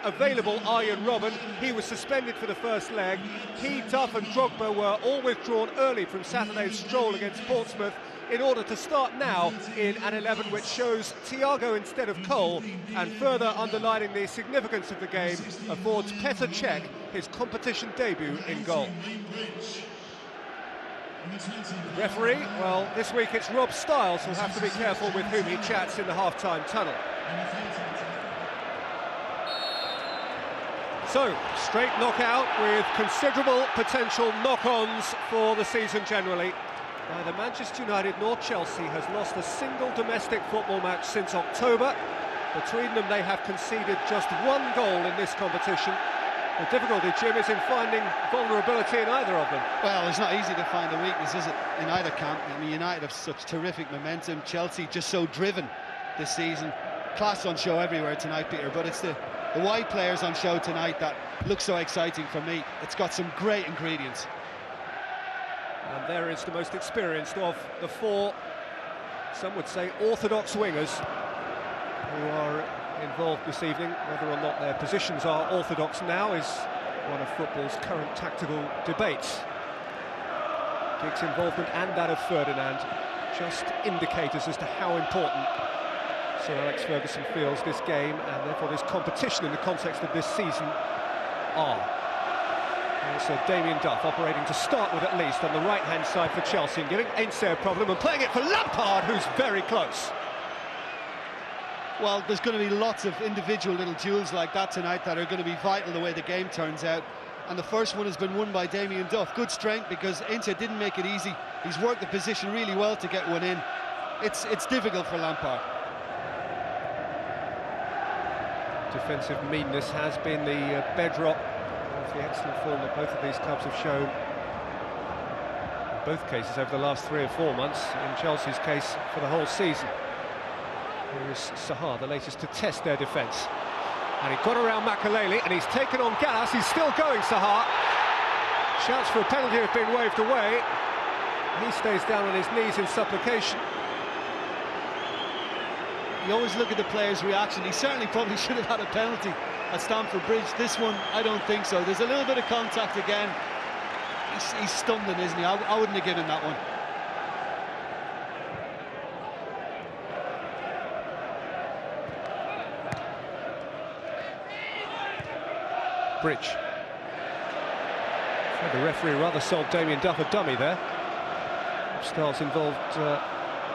Available Arjen Robben, he was suspended for the first leg. He, Duff and Drogba were all withdrawn early from Saturday's stroll against Portsmouth in order to start now in an 11 which shows Thiago instead of Cole, and further underlining the significance of the game, affords Petr Cech his competition debut in goal. Referee, well, this week it's Rob Styles who'll have to be careful with whom he chats in the half-time tunnel. So, straight knockout with considerable potential knock-ons for the season generally. Neither Manchester United nor Chelsea has lost a single domestic football match since October. Between them, they have conceded just one goal in this competition. The difficulty, Jim, is in finding vulnerability in either of them. Well, it's not easy to find a weakness, is it, in either camp? I mean, United have such terrific momentum. Chelsea just so driven this season. Class on show everywhere tonight, Peter, but it's the wide players on show tonight that look so exciting for me. It's got some great ingredients. And there is the most experienced of the four, some would say, orthodox wingers who are involved this evening. Whether or not their positions are orthodox now is one of football's current tactical debates. Giggs' involvement and that of Ferdinand just indicators as to how important Sir Alex Ferguson feels this game and therefore this competition in the context of this season are. So Damien Duff operating to start with at least on the right-hand side for Chelsea and giving Ainsley a problem and playing it for Lampard, who's very close. Well, there's going to be lots of individual little duels like that tonight that are going to be vital the way the game turns out. And the first one has been won by Damien Duff. Good strength because Ainsley didn't make it easy. He's worked the position really well to get one in. It's difficult for Lampard. Defensive meanness has been the bedrock of the excellent form that both of these clubs have shown in both cases over the last 3 or 4 months, in Chelsea's case for the whole season. Here is Sahar, the latest to test their defence, and he got around Makelele and he's taken on Gallas. He's still going, Sahar. Shouts for a penalty have been waved away. He stays down on his knees in supplication. You always look at the player's reaction. He certainly probably should have had a penalty at Stamford Bridge. This one, I don't think so. There's a little bit of contact again. He's stumbling, isn't he? I wouldn't have given that one. Bridge. So the referee rather sold Damien Duff a dummy there. Styles involved a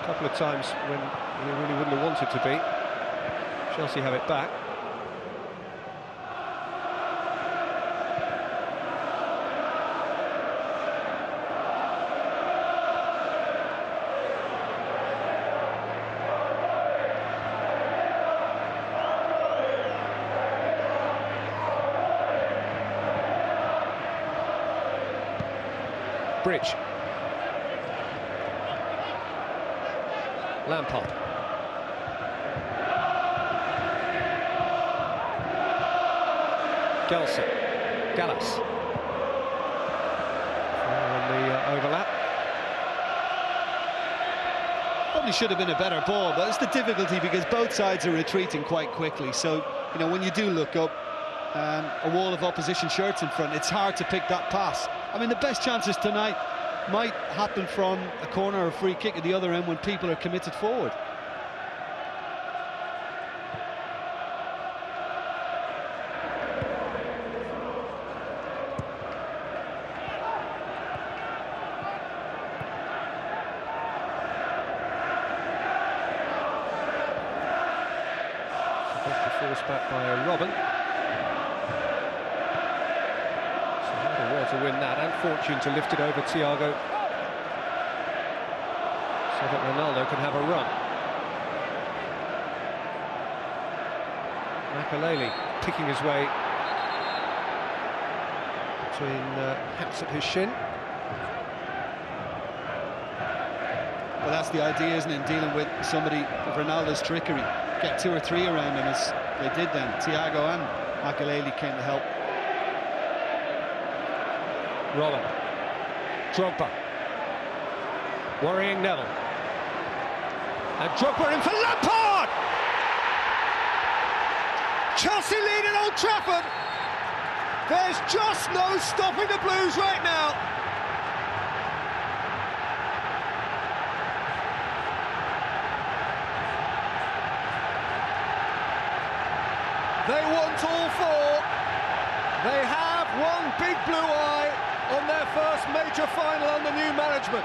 couple of times when he really wouldn't have wanted to be. Chelsea have it back. Bridge. Lampard. Gelson. Gallas. On the overlap. Probably should have been a better ball, but it's the difficulty because both sides are retreating quite quickly. So, you know, when you do look up, a wall of opposition shirts in front, it's hard to pick that pass. I mean, the best chances tonight might happen from a corner or a free kick at the other end when people are committed forward. Forced back by Robben. To win that, and fortune to lift it over Thiago so that Ronaldo can have a run. Makelele picking his way between hats at his shin. Well, that's the idea, isn't it, dealing with somebody of Ronaldo's trickery. Get 2 or 3 around him, as they did then. Thiago and Makelele came to help. Robben. Drogba. Worrying Neville. And Drogba in for Lampard! Chelsea lead at Old Trafford. There's just no stopping the Blues right now. They want all four. They have one big blue eye on their first major final under new management.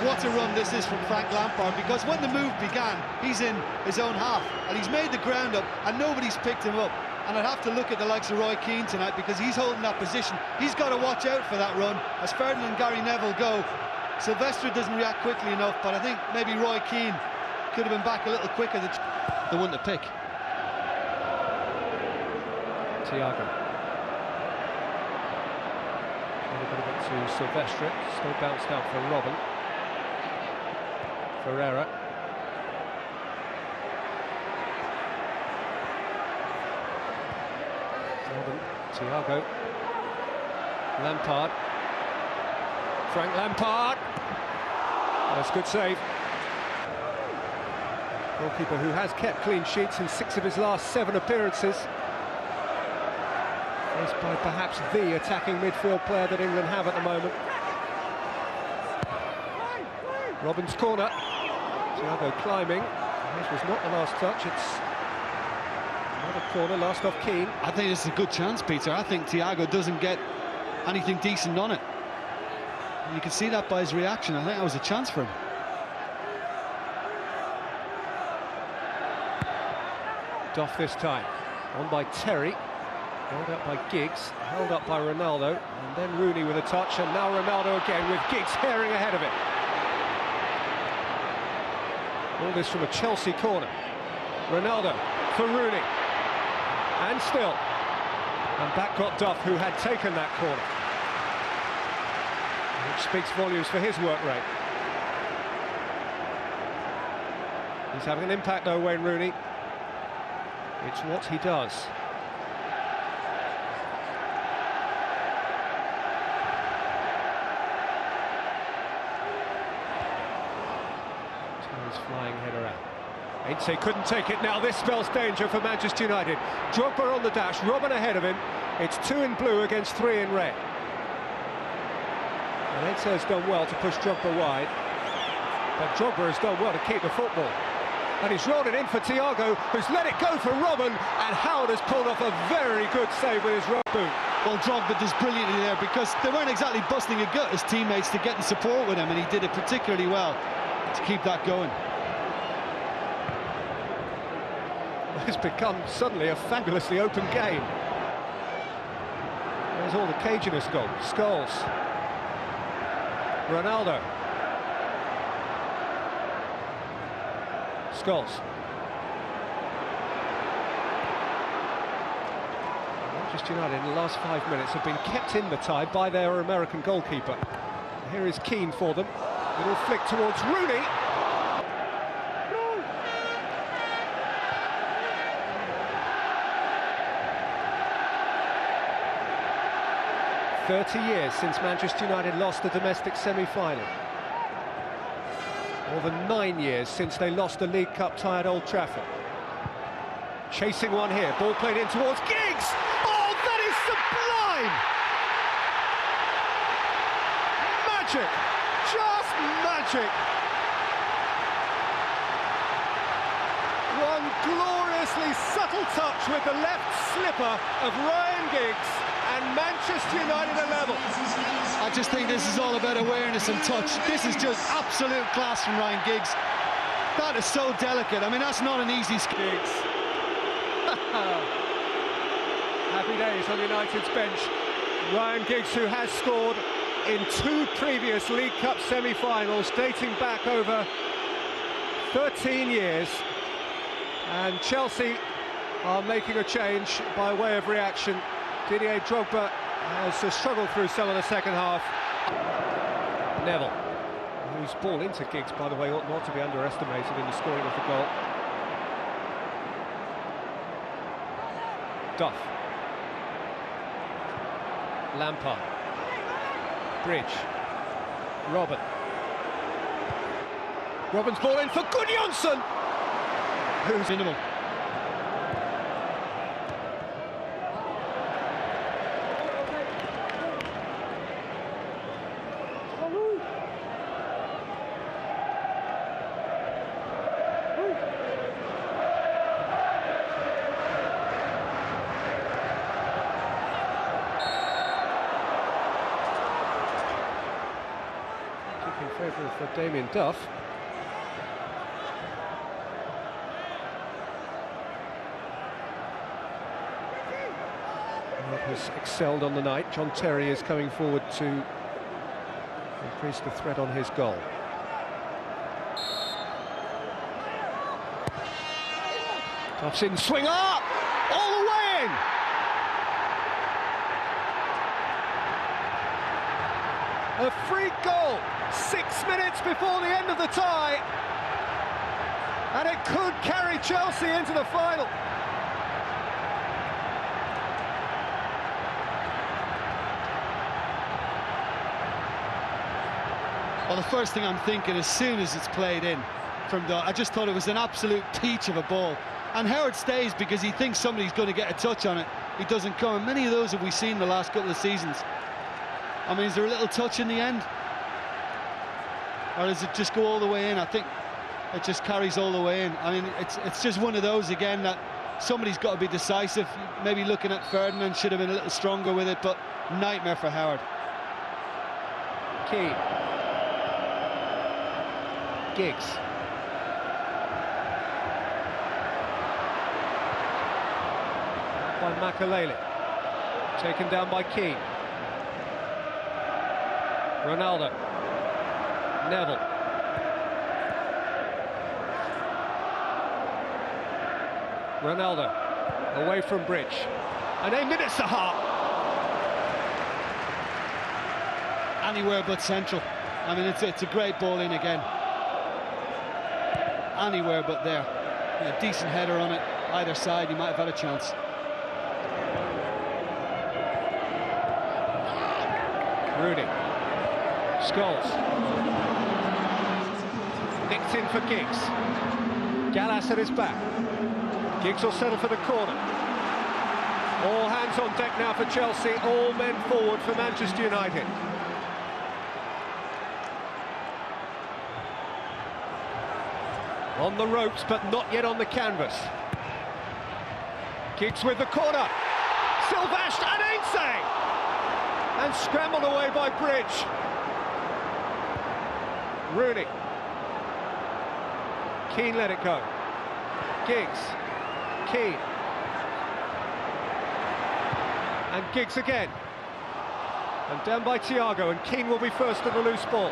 What a run this is from Frank Lampard, because when the move began, he's in his own half, and he's made the ground up, and nobody's picked him up. And I'd have to look at the likes of Roy Keane tonight, because he's holding that position. He's got to watch out for that run. As Ferdinand and Gary Neville go, Sylvester doesn't react quickly enough, but I think maybe Roy Keane could have been back a little quicker. The one to pick. Thiago. A bit of it to Sylvester, still bounced out for Robin. Ferreira. Robin, Thiago. Lampard. Frank Lampard. That's a good save. Goalkeeper who has kept clean sheets in 6 of his last 7 appearances. Faced by perhaps the attacking midfield player that England have at the moment. Robin's corner. Thiago climbing. This was not the last touch. It's another corner, last off Keane. I think it's a good chance, Peter. I think Thiago doesn't get anything decent on it. And you can see that by his reaction. I think that was a chance for him. Duff this time. On by Terry. Held up by Giggs, held up by Ronaldo, and then Rooney with a touch, and now Ronaldo again with Giggs herring ahead of it. All this from a Chelsea corner. Ronaldo for Rooney, and still. And back got Duff, who had taken that corner. Which speaks volumes for his work rate. He's having an impact though, Wayne Rooney. It's what he does. Flying header out. Ainsley couldn't take it now. This spells danger for Manchester United. Drogba on the dash, Robin ahead of him. It's 2 in blue against 3 in red. And Ainsley has done well to push Drogba wide, but Drogba has done well to keep the football. And he's rolled it in for Thiago, who's let it go for Robin, and Howard has pulled off a very good save with his right boot. Well, Drogba does brilliantly there, because they weren't exactly busting a gut, his teammates, to get in support with him, and he did it particularly well to keep that going. It's become suddenly a fabulously open game. There's all the caginess gone. Scholes. Ronaldo. Scholes. Manchester United in the last 5 minutes have been kept in the tie by their American goalkeeper. Here is Keane for them. Little flick towards Rooney. 30 years since Manchester United lost the domestic semi-final. More than 9 years since they lost the League Cup tie at Old Trafford. Chasing one here, ball played in towards Giggs! Oh, that is sublime! Magic! Just magic! One gloriously subtle touch with the left slipper of Ryan Giggs, and Manchester United are level. I just think this is all about awareness and touch. This is just absolute class from Ryan Giggs. That is so delicate. I mean, that's not an easy Giggs. Happy days on United's bench. Ryan Giggs, who has scored in 2 previous League Cup semi-finals dating back over 13 years. And Chelsea are making a change by way of reaction. Didier Drogba has struggled through some of the second half. Neville, whose ball into Giggs, by the way, ought not to be underestimated in the scoring of the goal. Duff. Lampard. Bridge. Robin. Robin's ball in for Gudjonsson, who's minimal. favour for Damien Duff. Has excelled on the night. John Terry is coming forward to increase the threat on his goal. Duff's in, swing up! All the way in! A free goal, 6 minutes before the end of the tie, and it could carry Chelsea into the final. Well, the first thing I'm thinking as soon as it's played in from I just thought it was an absolute peach of a ball. And Howard stays because he thinks somebody's going to get a touch on it. He doesn't come. And many of those have we seen the last couple of seasons. I mean, is there a little touch in the end? Or does it just go all the way in? I think it just carries all the way in. I mean, it's just one of those, again, that somebody's got to be decisive. Maybe looking at Ferdinand, should have been a little stronger with it, but nightmare for Howard. Keane. Giggs. By Makalele. Taken down by Keane. Ronaldo. Neville. Ronaldo. Away from Bridge. And aimed it, it's the heart. Anywhere but central. I mean, it's a great ball in again. Anywhere but there. Yeah, decent header on it. Either side, you might have had a chance. Rooney. Scholes. Nicked in for Giggs. Gallas at his back. Giggs will settle for the corner. All hands on deck now for Chelsea. All men forward for Manchester United. On the ropes, but not yet on the canvas. Giggs with the corner. Silvestre and Ainsley! And scrambled away by Bridge. Rooney. Keane let it go. Giggs. Keane. And Giggs again. And down by Thiago, and Keane will be first to the loose ball.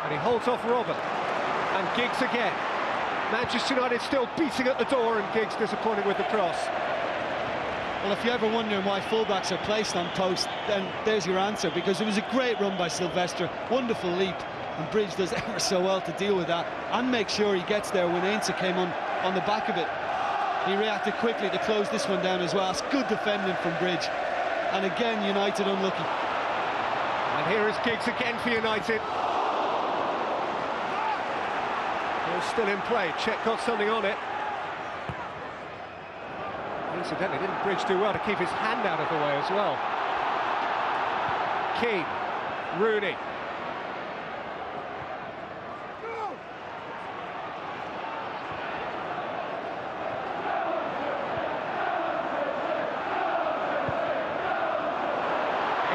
And he holds off Robert. And Giggs again. Manchester United still beating at the door, and Giggs disappointing with the cross. Well, if you're ever wondering why fullbacks are placed on post, then there's your answer, because it was a great run by Silvestre, wonderful leap, and Bridge does ever so well to deal with that and make sure he gets there when Ainsley came on the back of it. He reacted quickly to close this one down as well. It's good defending from Bridge, and again United unlucky. And here is Giggs again for United. Still in play. Czech got something on it. Incidentally, didn't Bridge do well to keep his hand out of the way as well. Keane. Rooney.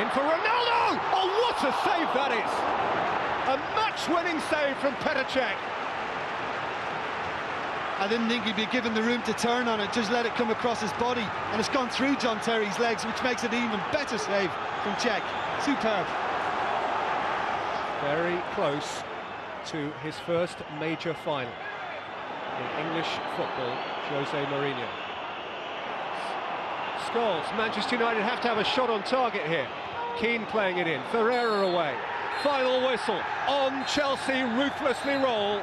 In for Ronaldo! Oh, what a save that is! A match-winning save from Petr Cech. I didn't think he'd be given the room to turn on it, just let it come across his body, and it's gone through John Terry's legs, which makes it an even better save from Cech. Superb. Very close to his first major final in English football, Jose Mourinho. Scholes, Manchester United have to have a shot on target here. Keane playing it in, Ferreira away. Final whistle on Chelsea, ruthlessly roll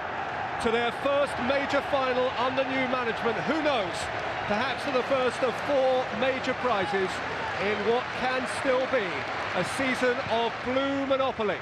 to their first major final under new management. Who knows, perhaps for the first of 4 major prizes in what can still be a season of blue monopoly.